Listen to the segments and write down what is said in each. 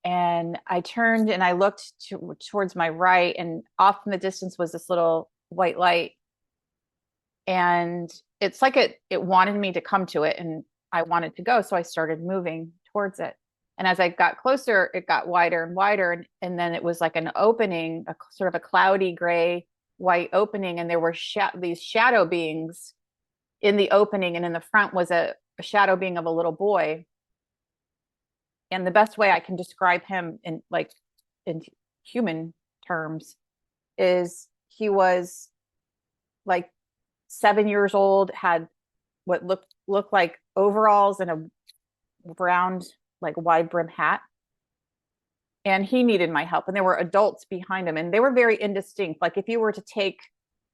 And I turned and I looked towards my right, and off in the distance was this little white light. And it's like it wanted me to come to it, and I wanted to go. So I started moving towards it. And as I got closer, it got wider and wider. And then it was like an opening, a sort of a cloudy gray white opening. And there were these shadow beings in the opening. And in the front was a shadow being of a little boy. And the best way I can describe him in human terms is he was like 7 years old, had what looked like overalls and a round, like wide brim hat. And he needed my help. And there were adults behind him, and they were very indistinct. Like if you were to take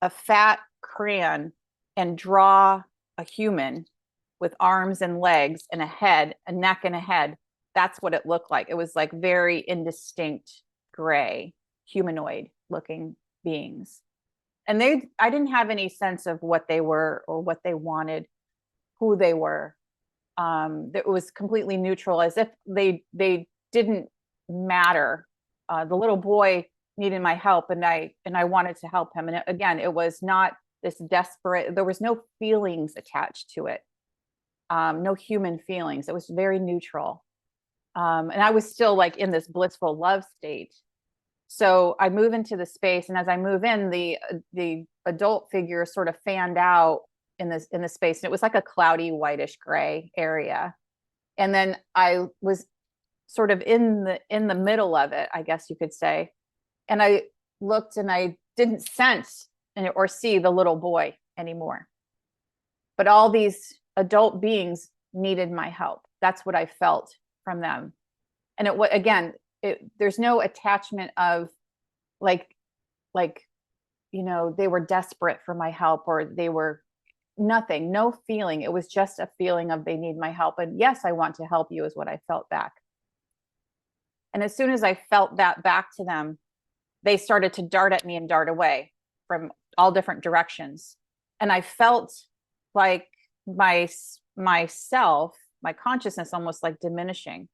a fat crayon and draw a human with arms and legs and a head, a neck and a head, that's what it looked like. It was like very indistinct gray, humanoid looking beings. And I didn't have any sense of what they were or what they wanted, who they were. It was completely neutral, as if they didn't matter. The little boy needed my help, and I wanted to help him. And again, it was not this desperate. There was no feelings attached to it, no human feelings. It was very neutral, and I was still like in this blissful love state. So I move into the space, and as I move in, the adult figure sort of fanned out in the space, and it was like a cloudy whitish gray area. And then I was sort of in the middle of it, I guess you could say. And I looked, and I didn't sense or see the little boy anymore. But all these adult beings needed my help. That's what I felt from them. And again, there's no attachment of like they were desperate for my help, or they were nothing, no feeling. It was just a feeling of they need my help. And yes, I want to help you is what I felt back. And as soon as I felt that back to them, they started to dart at me and dart away from all different directions. And I felt like myself, my consciousness almost like diminishing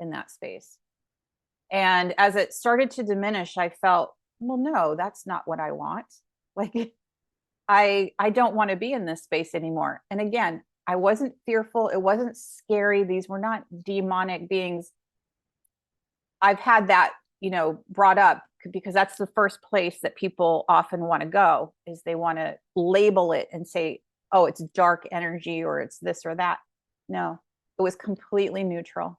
in that space. And as it started to diminish, I felt, well, no, that's not what I want. Like, I don't want to be in this space anymore. And again, I wasn't fearful. It wasn't scary. These were not demonic beings. I've had that, brought up because that's the first place that people often want to go, is they want to label it and say, oh, it's dark energy, or it's this or that. No, it was completely neutral.